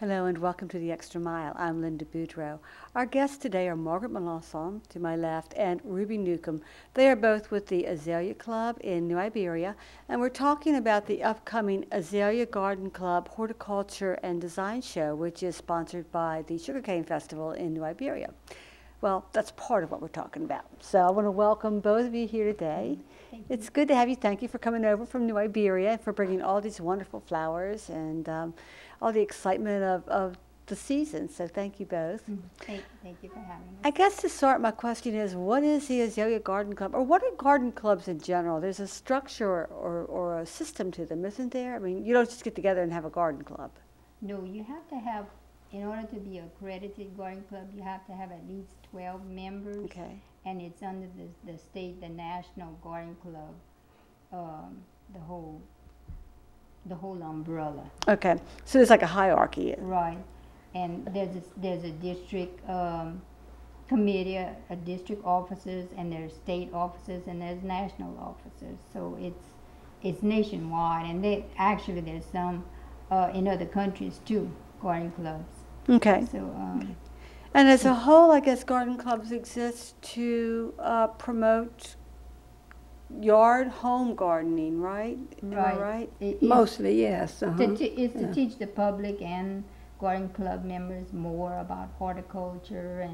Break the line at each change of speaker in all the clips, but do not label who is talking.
Hello and welcome to The Extra Mile. I'm Linda Boudreau. Our guests today are Margaret MELANCON to my left and Ruby NEWCOMB. They are both with the Azalea Club in New Iberia, and we're talking about the upcoming Azalea Garden Club Horticulture and Design Show, which is sponsored by the Sugarcane Festival in New Iberia. Well, that's part of what we're talking about. So I want to welcome both of you here today. It's good to have you. Thank you for coming over from New Iberia and for bringing all these wonderful flowers and all the excitement of the season. So thank you both.
Thank you for having us.
I guess to start, my question is, what is the Azalea Garden Club? Or what are garden clubs in general? There's a structure or a system to them, isn't there? I mean, you don't just get together and have a garden club.
No, you have to have, in order to be accredited garden club, you have to have at least 12 members.
Okay.
And it's under the state, the National Garden Club, the whole umbrella.
Okay. So there's like a hierarchy.
Right. And there's a district committee, a district officers, and there's state officers, and there's national officers. So it's nationwide, and there's some in other countries too, garden clubs.
Okay.
So.
And as a whole, I guess garden clubs exist to promote home gardening, right? Am I right?
Mostly, yes.
It's to teach the public and garden club members more about horticulture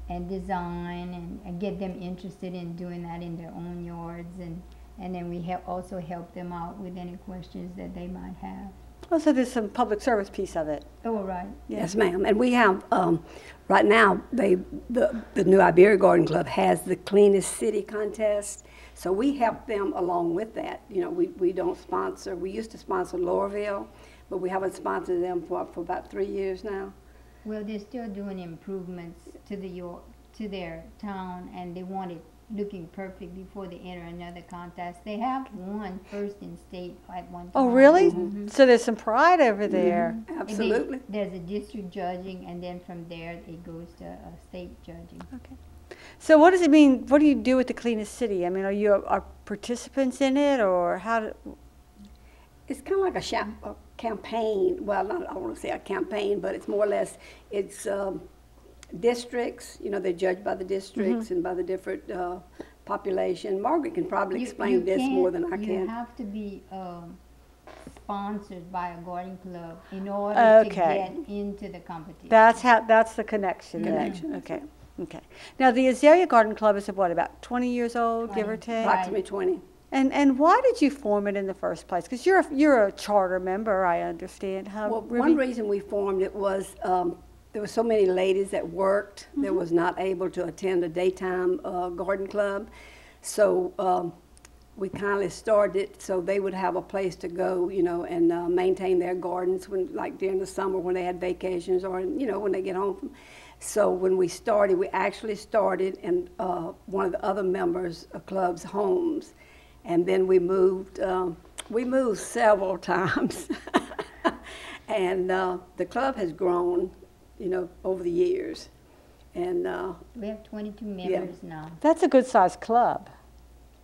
and design and get them interested in doing that in their own yards. And then we also help them out with any questions that they might have.
Oh, so there's some public service piece of it.
Oh, right.
Yes, ma'am. And we have, right now, the New Iberia Garden Club has the Cleanest City contest. So we help them along with that. You know, we don't sponsor. We used to sponsor Laurelville, but we haven't sponsored them for about 3 years now.
Well, they're still doing improvements to their town, and they want it looking perfect before they enter another contest. They have won first in state at one time.
Oh, really? So there's some pride over there.
Absolutely.
There's a district judging, and then from there it goes to state judging.
Okay. So what does it mean? What do you do with the Cleanest City? I mean, are participants in it, or how?
It's kind of like a campaign. Well, I don't want to say a campaign, but it's more or less, it's districts. You know, they're judged by the districts and by the different population. Margaret can probably explain this more than I can.
You have to be sponsored by a garden club in order to get into the competition.
That's the connection. Okay. Okay. Now the Azalea Garden Club is about 20 years old, give or take.
Approximately 20.
And why did you form it in the first place? Because you're a charter member, I understand.
Well, one reason we formed it was there were so many ladies that worked that was not able to attend a daytime garden club. So we kindly started it so they would have a place to go, you know, and maintain their gardens like during the summer when they had vacations or, you know, when they get home. So when we started, we actually started in one of the other members' club's homes. And then we moved several times. And the club has grown, you know, over the years. And
we have 22 members now.
That's a good-sized club.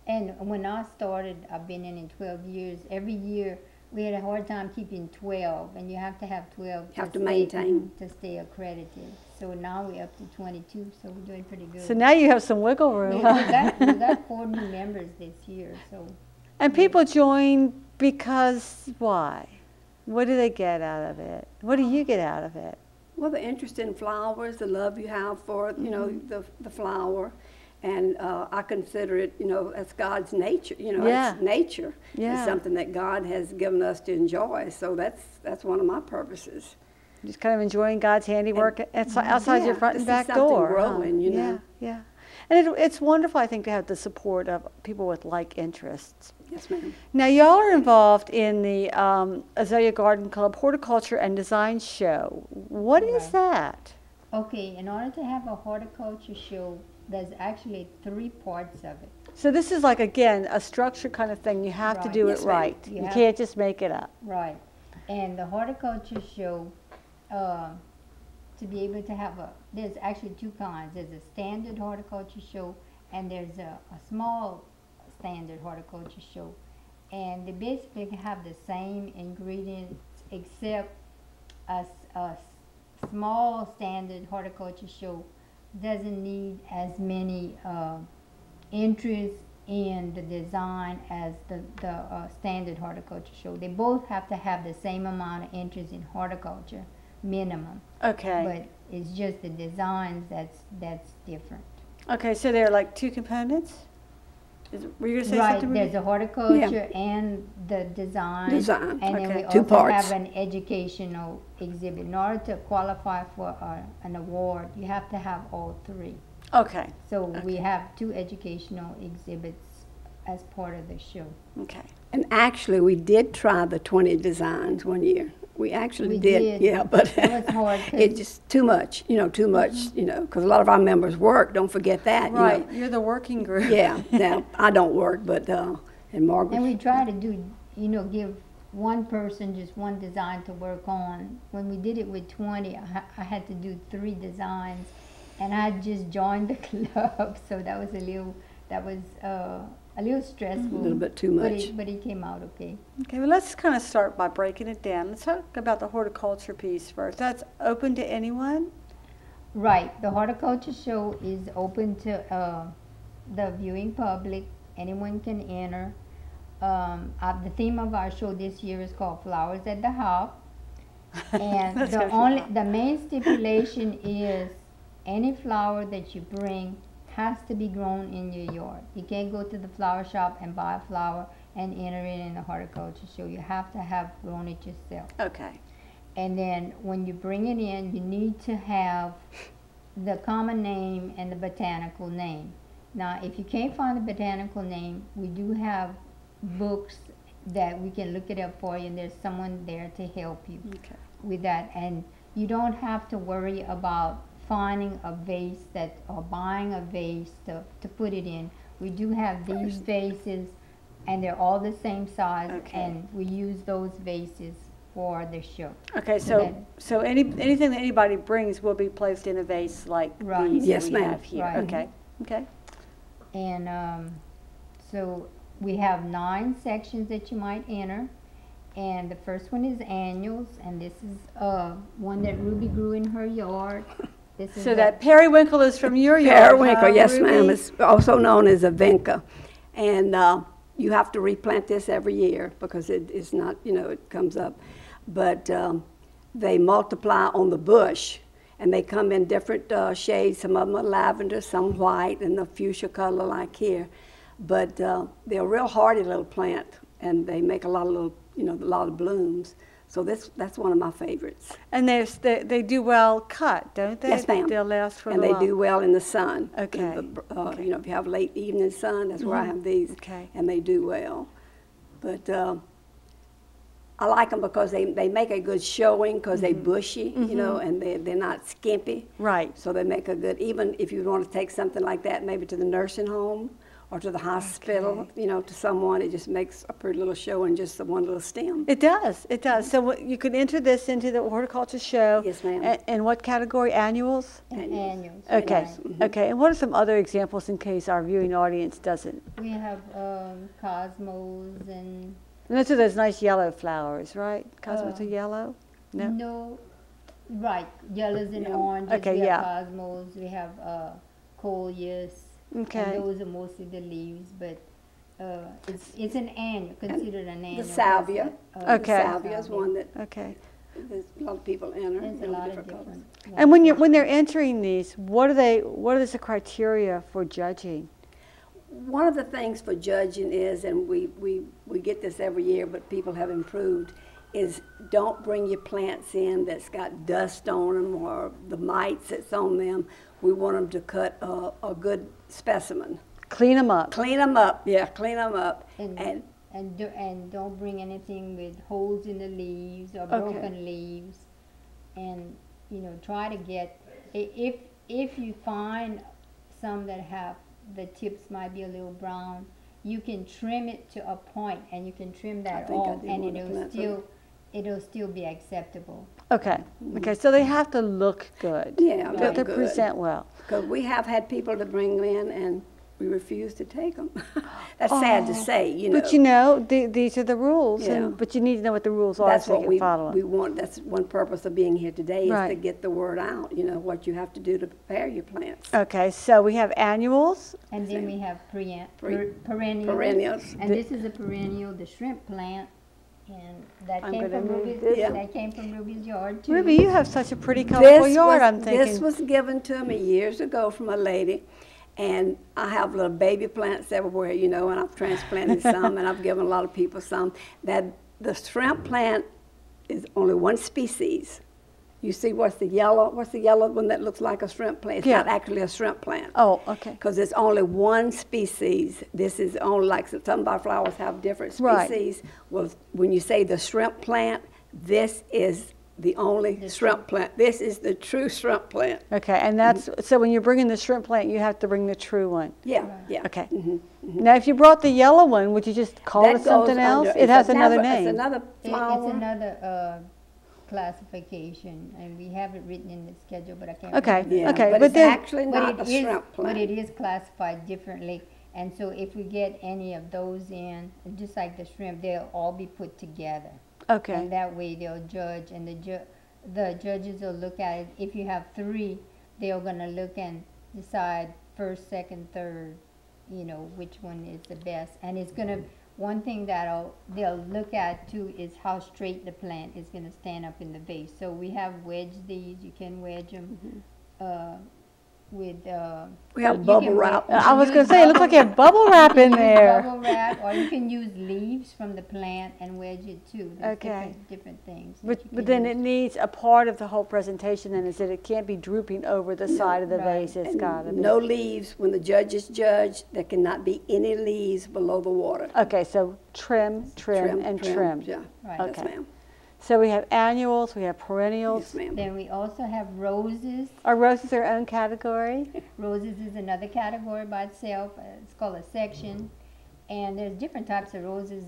And when I started, I've been in 12 years. Every year, we had a hard time keeping 12, and you have to have 12
to maintain
to stay accredited. So now we're up to 22, so we're doing pretty good.
So now you have some wiggle room.
We got 4 new members this year. So.
And people join because why? What do they get out of it? What do you get out of it?
Well, the interest in flowers, the love you have for, you know, the flower. And I consider it, you know, as God's nature. You know, it's nature. It's something that God has given us to enjoy. So that's one of my purposes.
Just kind of enjoying God's handiwork outside your front and back door.
Growing, you know.
Yeah. And it's wonderful, I think, to have the support of people with like interests.
Yes, ma'am.
Now, y'all are involved in the Azalea Garden Club Horticulture and Design Show. What is that?
Okay, in order to have a horticulture show, there's actually 3 parts of it.
So this is like, again, a structured kind of thing. You have to do it right. You can't just make it up.
Right. And the horticulture show, to be able to have there's actually 2 kinds. There's a standard horticulture show, and there's a small standard horticulture show. And they basically have the same ingredients, except a small standard horticulture show doesn't need as many entries in the design as the standard horticulture show. They both have to have the same amount of entries in horticulture, minimum.
Okay.
But it's just the designs that's different.
Okay, so there are like two components? Were you going to say
Right,
something?
there's
Ruby?
a horticulture and the design.
Design,
And then
okay.
we
Two
also
parts.
have an educational exhibit. In order to qualify for an award, you have to have all three.
Okay,
So we
Okay.
have two educational exhibits as part of the show.
okay.
And actually, we did try the 20 designs one year. We actually
We
did,
did.
yeah, but
It was hard 'cause-
it's just too much, too much, because a lot of our members work, don't forget that,
Right, you're the working group.
Yeah, now, I don't work, but, and
And
Margaret,
we try to do, give one person just one design to work on. When we did it with 20, I had to do 3 designs, and I just joined the club, so that was a little stressful.
a little bit too much.
But it came out okay.
Okay, well, let's kind of start by breaking it down. Let's talk about the horticulture piece first. That's open to anyone?
Right, the horticulture show is open to the viewing public. Anyone can enter. The theme of our show this year is called Flowers at the House. And
That's gonna be
the main stipulation is any flower that you bring has to be grown in your yard. You can't go to the flower shop and buy a flower and enter it in the horticulture show. You have to have grown it yourself.
Okay.
And then when you bring it in, you need to have the common name and the botanical name. Now, if you can't find the botanical name, we do have books that we can look it up for you, and there's someone there to help you
Okay.
with that. And you don't have to worry about finding a vase or buying a vase to put it in. We do have these vases, and they're all the same size,
Okay.
and we use those vases for the show.
Okay,
Okay.
so anything that anybody brings will be placed in a vase like
Right.
these
Yes,
that we
ma'am.
have here.
Right.
Okay. Okay.
And so we have 9 sections that you might enter. And the first one is annuals, and this is one that Ruby grew in her yard. This is
So that periwinkle is from your yard.
Periwinkle,
huh,
yes,
Ruby?
ma'am, it's also known as a vinca. And you have to replant this every year because it's not, it comes up. But they multiply on the bush, and they come in different shades. Some of them are lavender, some white, and the fuchsia color like here. But they're a real hardy little plant, and they make a lot of a lot of blooms. So that's one of my favorites.
And they do well cut, don't they?
Yes, ma'am.
They'll last for a
And they
while.
do well in the sun.
Okay. Okay.
If you have late evening sun, that's where I have these.
Okay.
And they do well. But I like them because they make a good showing because they're bushy, and they're not skimpy.
Right.
So they make a good, even if you want to take something like that maybe to the nursing home or to the hospital, to someone, it just makes a pretty little show in just the one little stem.
It does. It does. So you could enter this into the horticulture show.
Yes, ma'am.
And what category? Annuals?
annuals.
Okay.
Right.
Okay. And what are some other examples in case our viewing audience doesn't?
We have cosmos and
And those are those nice yellow flowers, right? Cosmos are yellow? No?
right, yellows and oranges.
Okay,
we have
yeah.
cosmos. We have coleus.
Okay.
And those are mostly the leaves, but it's an annual, considered an annual.
The salvia.
Okay.
The salvia is one that
Okay.
there's a lot of people enter.
There's a lot of different
colors.
And when they're entering these, what is the criteria for judging?
One of the things for judging is, and we get this every year, but people have improved, is don't bring your plants in that's got dust on them or the mites that's on them. We want them to cut a good specimen.
Clean them up.
Clean them up, yeah, clean them up.
And don't bring anything with holes in the leaves or broken leaves. And try to get, if you find some that have the tips might be a little brown, you can trim it to a point, and you can trim that off, and it'll still be acceptable.
Okay. Okay. So they have to look good.
Yeah,
They have to
look good.
present well.
Because we have had people to bring in, and we refuse to take them. That's sad to say, you know.
But you know, these are the rules,
Yeah.
but you need to know what the rules are
That's
so you
what
can follow
we
them.
want. That's one purpose of being here today is to
Right.
get the word out, you know, what you have to do to prepare your plants.
Okay, so we have annuals.
And then we have
Pre-
perennials.
Perennials.
And this is a perennial, the shrimp plant. And that
I'm
came
gonna
from
move
Ruby's,
this.
Yeah.
that came from Ruby's yard too.
Ruby, you have such a pretty colorful yard, I'm thinking.
This was given to me years ago from a lady, and I have little baby plants everywhere, you know, and I've transplanted some, and I've given a lot of people some. That the shrimp plant is only one species. You see what's the yellow one that looks like a shrimp plant? It's
Yeah.
not actually a shrimp plant.
Oh, okay.
Because it's only one species. This is only like some of our flowers have different
Right.
species. Well, when you say the shrimp plant, this is the only shrimp plant. This is the true shrimp plant.
Okay, and that's, so when you're bringing the shrimp plant, you have to bring the true one.
Yeah, yeah.
Okay. Now, if you brought the yellow one, would you just call
That
it something
goes
else?
under-
It has
it's
another
It's
name.
another flower.
It's another classification, and we have it written in the schedule, but I can't
Okay,
remember.
Yeah,
okay,
but
but
it's
then-
actually not a shrimp plant.
But it is classified differently, and so if we get any of those in, just like the shrimp, they'll all be put together.
Okay,
And that way they'll judge, and the judges will look at it. If you have 3, they're gonna look and decide first, second, third, you know, which one is the best. And it's gonna, one thing they'll look at too is how straight the plant is gonna stand up in the vase. So we have wedged these, you can wedge them, with,
We have
you
bubble
can
wrap.
wedge-
I was
use
gonna say, it looks like you have bubble wrap in
use
there.
Bubble wrap, or you can use leaves from the plant and wedge it too. There's
Okay.
different things. that
But,
you
but
can
then
use.
it needs, a part of the whole presentation then is that it can't be drooping over the side of the
right.
vase, it's
And
gotta be.
no leaves. When the judges judge, there cannot be any leaves below the water.
Okay, so trim, and trim.
Yeah,
Right.
yes,
Okay.
ma'am.
So we have annuals, we have perennials.
Yes, ma'am.
Then we also have roses.
Are roses their own category?
Roses is another category by itself. It's called a section. And there's different types of roses.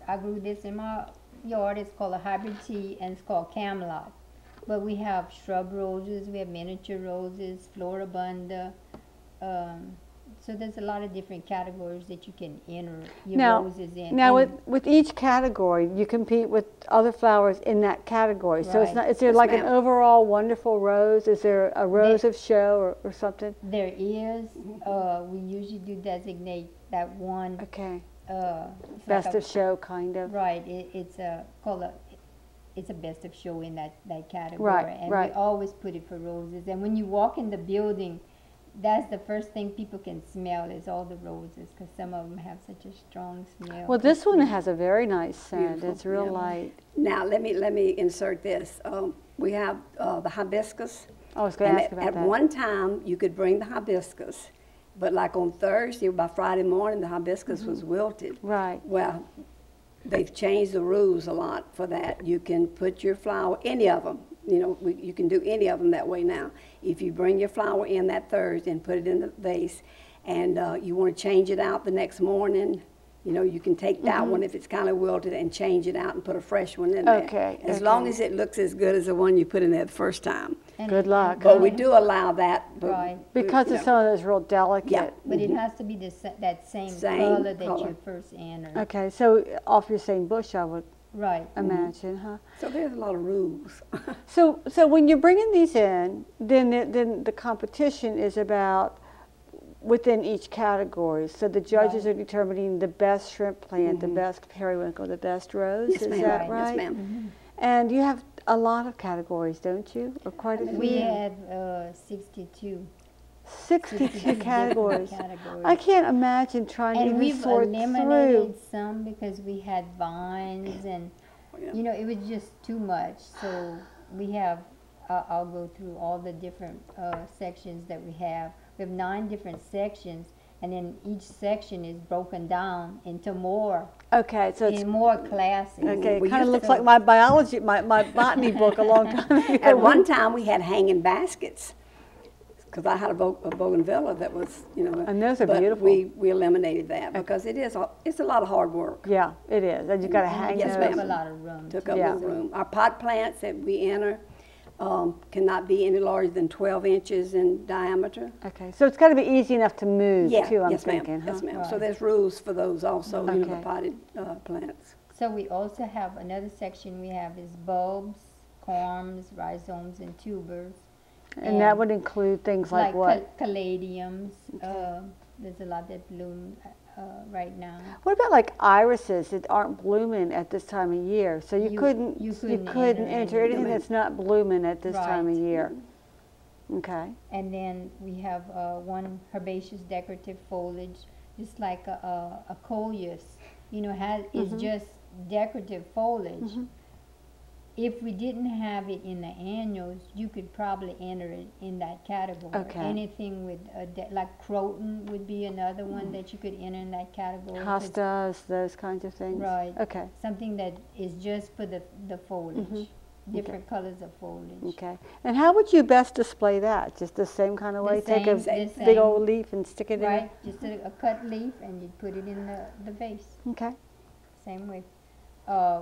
I grew this in my yard. It's called a hybrid tea, and it's called Camelot. But we have shrub roses, we have miniature roses, floribunda. So there's a lot of different categories that you can enter your roses in.
Now
And-
with each category, you compete with other flowers in that category. So it's
Right.
not, is there
Yes,
like an
ma'am.
overall wonderful rose? Is there a rose of show or something?
There is, we usually do designate that one,
Okay,
it's
best
like a-
of show kind of.
right, it's a best of show in that category.
Right,
And
right.
we always put it for roses. And when you walk in the building, that's the first thing people can smell is all the roses, because some of them have such a strong smell.
Well, this one has a very nice scent.
Beautiful,
It's real
yeah.
light.
Now, let me insert this. We have the hibiscus.
I was going
And
to ask about
at
that.
one time, you could bring the hibiscus, but like on Thursday, by Friday morning, the hibiscus was wilted.
Right.
Well, they've changed the rules a lot for that. You can put your flower, any of them, you know, you can do any of them that way now. If you bring your flower in that Thursday and put it in the vase, and you want to change it out the next morning, you know, you can take that one if it's kind of wilted and change it out and put a fresh one in there.
Okay,
As long
okay.
as it looks as good as the one you put in there the first time.
And
Good luck.
But we do allow that. But
Right.
Because
you
it's
know.
some of those real delicate.
Yeah.
But it has to be that same
Same
color that
color.
you first entered.
Okay, so off your same bush, I would
Right.
imagine, huh?
So there's a lot of rules.
So when you're bringing these in, then the competition is about within each category. So the judges
Right.
are determining the best shrimp plant, the best periwinkle, the best rose.
Yes,
is
ma'am.
that
Yes,
right?
ma'am.
And you have a lot of categories, don't you? Or quite a few?
We have 62
62
different
categories.
categories.
I can't imagine trying to
And
even
we've
sort
eliminated
through.
some because we had vines and,
Yeah.
you know, it was just too much. So we have, I'll go through all the different sections that we have. We have 9 different sections, and then each section is broken down into more,
Okay, so it's
in more classes.
okay.
We
It kind of
used
looks
to-
like my biology, my botany book a long time ago.
At one time, we had hanging baskets, because I had a bougainvillea that was, you know.
And those are
but
beautiful.
we eliminated that because it's a lot of hard work.
Yeah, it is. And you got to hang
Yes,
those.
Took
ma'am.
a lot of room.
Took
too.
up
Yeah.
more room. Our pot plants that we enter, cannot be any larger than 12 inches in diameter.
Okay, so it's got to be easy enough to move
Yeah,
too, I'm
yes, ma'am.
thinking, huh?
Yes, ma'am.
Right.
So there's rules for those also, you know, the
Okay.
potted plants.
So we also have another section we have is bulbs, corms, rhizomes, and tubers.
And that would include things like what?
Caladiums. There's a lot that bloom right now.
What about like irises that aren't blooming at this time of year? So you couldn't enter
enter
anything
any.
that's not blooming at this time of
Right.
year. Okay.
And then we have one herbaceous decorative foliage, just like a coleus. You know, is just decorative foliage. If we didn't have it in the annuals, you could probably enter it in that category.
Okay.
Anything with like croton would be another one that you could enter in that category. 'cause-
Hostas, those kinds of things.
Right.
Okay.
Something that is just for the foliage, different colors of foliage.
Okay. And how would you best display that? Just the same kind of
The
way? Take a
same- the
big
same.
old leaf and stick it
Right, just a cut leaf, and you put it in the vase.
in? Okay.
Same way.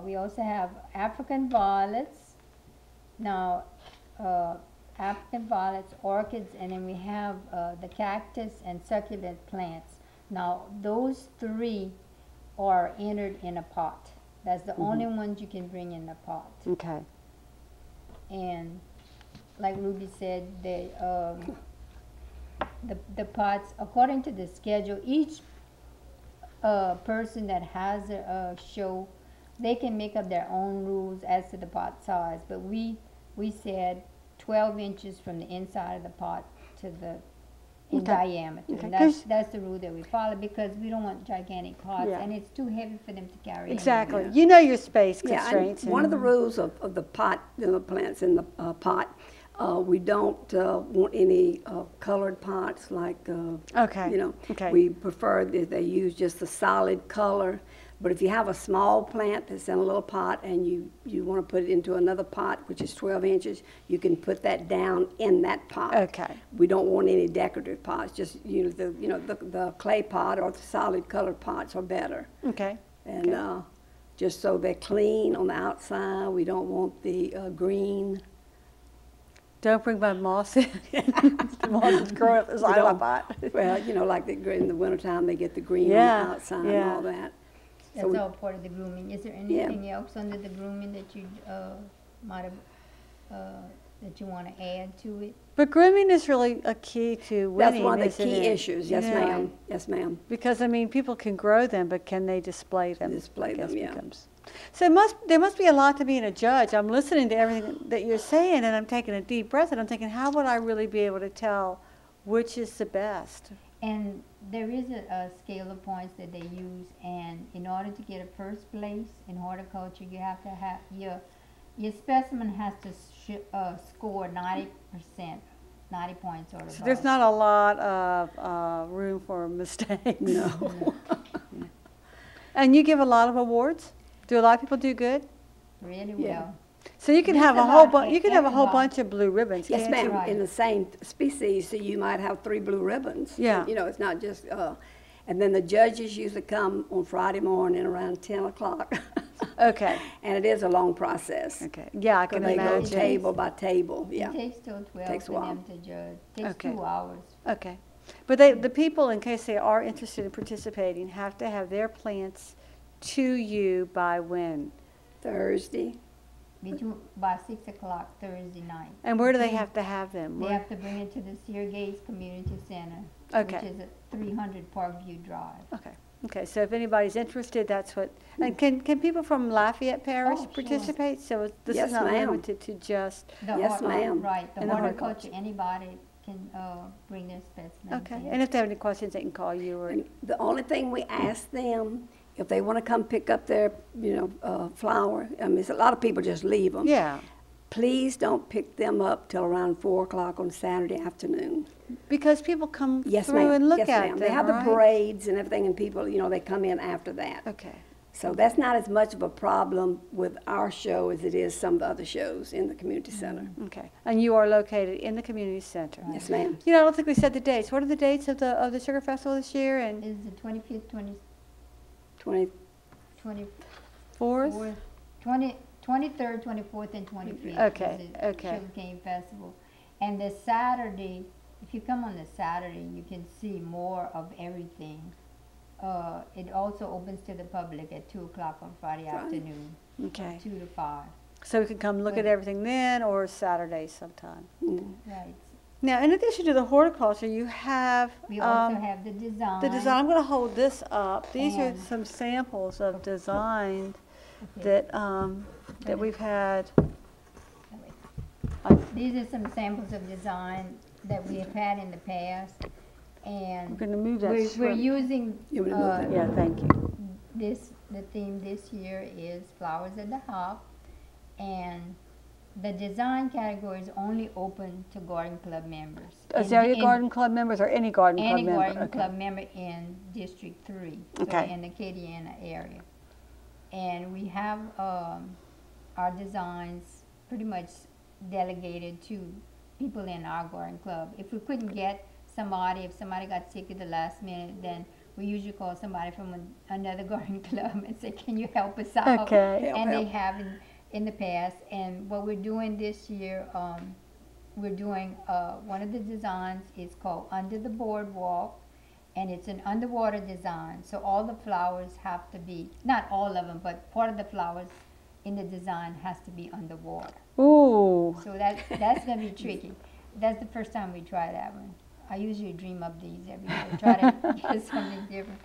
We also have African violets. Now, African violets, orchids, and then we have the cactus and succulent plants. Now, those three are entered in a pot. That's the only ones you can bring in the pot.
Okay.
And like Ruby said, the pots, according to the schedule, each person that has a show, they can make up their own rules as to the pot size. But we said 12 inches from the inside of the pot to the in diameter.
Okay,
And
'cause-
that's the rule that we follow, because we don't want gigantic pots,
Yeah.
and it's too heavy for them to carry.
Exactly.
Yeah.
You know your space
Yeah,
constraints.
and one of the rules of the pot, the plants in the pot, we don't want any colored pots like,
Okay,
you know.
okay.
We prefer that they use just a solid color. But if you have a small plant that's in a little pot and you want to put it into another pot, which is 12 inches, you can put that down in that pot.
Okay.
We don't want any decorative pots, just, the clay pot or the solid colored pots are better.
Okay.
And just so they're clean on the outside, we don't want the green.
Don't bring my moss in. The moss is growing up inside my pot.
Well, like in the wintertime, they get the green
Yeah,
on the outside and
yeah.
all that.
That's all part of the grooming. Is there anything else under the grooming that you might have that you want to add to it?
But grooming is really a key to winning.
That's one of the
isn't
key
it?
issues, yes,
Yeah.
ma'am, yes, ma'am.
Because people can grow them, but can they display them?
Display
I guess
them, yeah.
becomes- So there must be a lot to being a judge. I'm listening to everything that you're saying, and I'm taking a deep breath, and I'm thinking, how would I really be able to tell which is the best?
And there is a scale of points that they use, and in order to get a first place in horticulture, you have to have your specimen has to score 90%, 90 points or above.
So there's not a lot of room for mistakes.
No.
And you give a lot of awards? Do a lot of people do good?
really
Yeah.
well.
So you can
Just
have a whole
about
you can have a whole
everybody.
bunch of blue ribbons.
Yes,
can't
ma'am,
you?
Right.
in the same species, so you might have 3 blue ribbons.
Yeah.
It's not just, and then the judges usually come on Friday morning around 10 o'clock.
Okay.
And it is a long process.
Okay. Yeah, I can
They go
imagine.
table by table, yeah.
It takes till 12
Takes a
for
while.
them to judge. Takes
Okay.
2 hours.
Okay. But the people, in case they are interested in participating, have to have their plants to you by when?
Thursday,
By 6 o'clock Thursday night.
And where do they have to have them?
They
Where-
have to bring it to the Sear Gates Community Center,
Okay.
which is at 300 Parkview Drive.
Okay. Okay. So if anybody's interested, that's what. And can people from Lafayette Parish
Oh, sure.
participate? So this
Yes,
is not
ma'am.
limited to just.
Yes, ma'am.
Right, the
And the
horticulture, anybody can bring their specimens
Okay.
in.
And if they have any questions, they can call you or.
and the only thing we ask them, if they want to come pick up their, flower, a lot of people just leave them.
Yeah.
Please don't pick them up till around 4 o'clock on Saturday afternoon.
Because people come
Yes,
through
ma'am.
and look
Yes,
at
ma'am.
them.
They have
right?
the parades and everything, and people, they come in after that.
Okay.
So that's not as much of a problem with our show as it is some of the other shows in the community center.
Okay. And you are located in the community center.
Yes, ma'am.
I don't think we said the dates. What are the dates of the Sugar Festival this year? And
Is the 25th,
20,
24th,
4th?
20, 23rd, 24th, and 25th.
Okay,
is the
okay.
Sugarcane Festival. And the Saturday, if you come on the Saturday, you can see more of everything. It also opens to the public at 2 o'clock on Friday afternoon,
Okay.
2 to 5.
So we can come look at everything then or Saturday sometime.
Right.
Now, in addition to the horticulture, you have
We also have the design.
the design. I'm going to hold this up. These are
And-
some samples of designs
Okay.
that we've had.
These are some samples of design that we have had in the past,
I'm
and
going to move that.
we're
shrimp.
using
You wanna move that?
Yeah, thank you.
the theme this year is Flowers at the Hop, and the design category is only open to Garden Club members.
Azalea Garden Club members or any Garden Club
Any
member?
Garden
Okay.
Club member in District 3, so
Okay.
in the Acadiana area. And we have our designs pretty much delegated to people in our garden club. If we couldn't get somebody, if somebody got sick at the last minute, then we usually call somebody from another garden club and say, can you help us out?
Okay.
And they have in the past. And what we're doing this year, we're doing one of the designs is called Under the Boardwalk, and it's an underwater design. So all the flowers have to be, not all of them, but part of the flowers in the design has to be underwater.
Ooh.
So that's going to be tricky. That's the first time we try that one. I usually dream up these every year, try to get something different.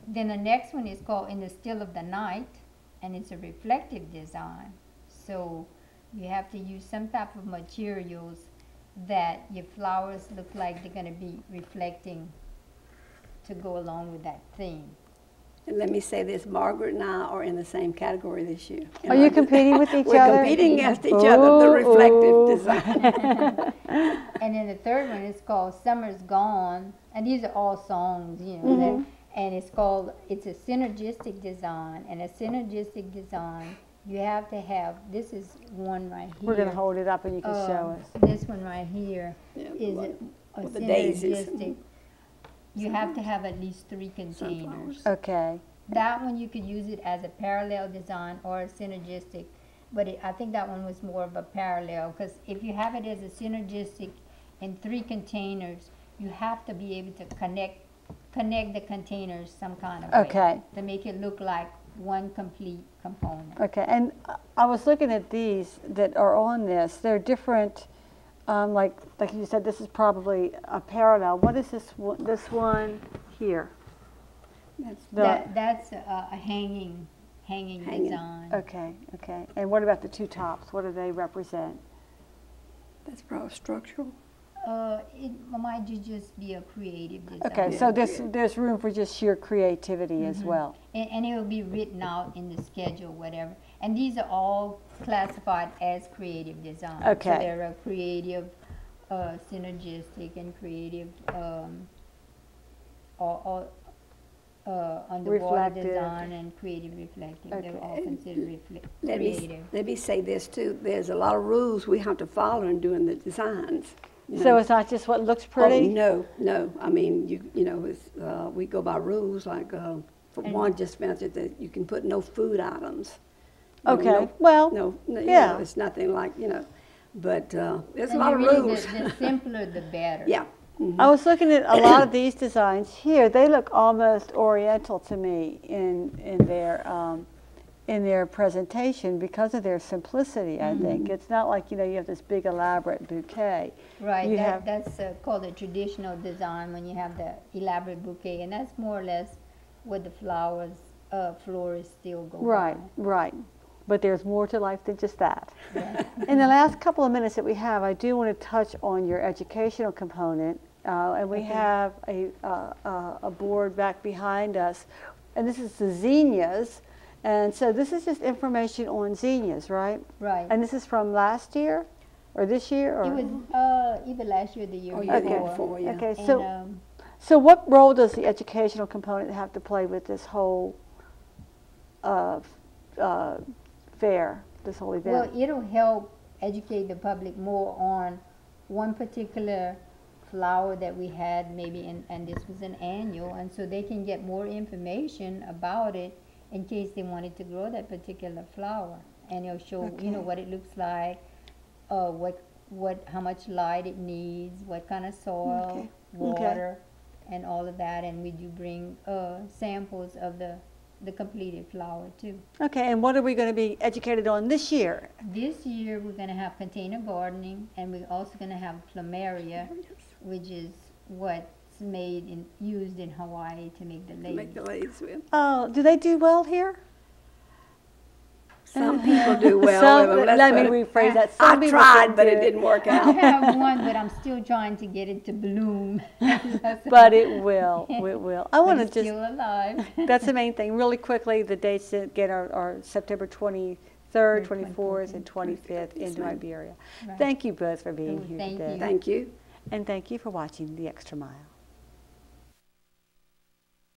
Then the next one is called In the Still of the Night, and it's a reflective design. So you have to use some type of materials that your flowers look like they're going to be reflecting to go along with that theme.
And let me say this, Margaret and I are in the same category this year.
Are you competing with each
We're
other?
competing against each other, the reflective
Ooh.
design.
And then the third one is called Summer's Gone, and these are all songs, you know. And it's a synergistic design, and a synergistic design, you have to have, this is one right here.
We're going to hold it up and you can show us.
This one right here
Yeah,
is
like
a
with the daisies.
synergistic. You have to have at least 3 containers.
Okay.
That one you could use it as a parallel design or a synergistic, but I think that one was more of a parallel, because if you have it as a synergistic in 3 containers, you have to be able to connect the containers some kind of way
Okay.
to make it look like one complete component.
Okay. And I was looking at these that are on this. They're different. Like you said, this is probably a parallel. What is this one here?
That's a hanging design.
Okay, okay. And what about the 2 tops? What do they represent?
That's probably structural.
It might just be a creative design.
Okay, so there's room for just sheer creativity as well.
And it will be written out in the schedule, whatever. And these are all classified as creative design.
Okay.
So they're a creative, synergistic, and creative, underwater
Reflective.
design and creative reflective.
Okay.
They're all considered
Let
creative.
me say this too, there's a lot of rules we have to follow in doing the designs. you
So
know.
it's not just what looks
Oh,
pretty?
no, I mean, you know, it's, we go by rules, like, for one, just mentioned that you can put no food items. You know,
Okay, well,
No, you
yeah.
know, it's nothing like, you know, but, there's a
And
lot of
really,
rules.
the simpler the better.
Yeah.
I was looking at a lot of these designs here. They look almost oriental to me in their presentation because of their simplicity, I think. It's not like, you know, you have this big elaborate bouquet.
Right,
You have-
that's called a traditional design when you have the elaborate bouquet, and that's more or less what the florists still go
Right,
by.
right. But there's more to life than just that.
Yeah.
In the last couple of minutes that we have, I do want to touch on your educational component. And we have a board back behind us. And this is the zinnias. And so this is just information on zinnias, right?
Right.
And this is from last year or this year? Or?
It was either last year or the year
Oh,
before.
yeah, the year before, yeah.
Okay,
And,
so, so what role does the educational component have to play with this whole fair, this whole event?
well, it'll help educate the public more on one particular flower that we had maybe, and this was an annual, and so they can get more information about it in case they wanted to grow that particular flower. and it'll show,
Okay.
you know, what it looks like, how much light it needs, what kind of soil,
Okay.
water, and all of that. And we do bring samples of the completed flower too.
Okay, and what are we going to be educated on this year?
This year we're going to have container gardening, and we're also going to have plumeria, which is what's used in Hawaii to make the
To
ladies.
make the ladies with.
Oh, do they do well here?
Some people do well
Some,
with them.
let me rephrase that. Some
I
people
tried,
can
but
do
it didn't work
I
out.
have one, but I'm still trying to get it to bloom.
But it will. It will. I
But
want to
it's
just.
still alive.
That's the main thing. Really quickly, the dates to get are September 23rd, 24th, and 25th in New Iberia.
Right.
Thank you both for being
Oh,
here
thank
today.
you.
Thank you.
And thank you for watching The Extra Mile.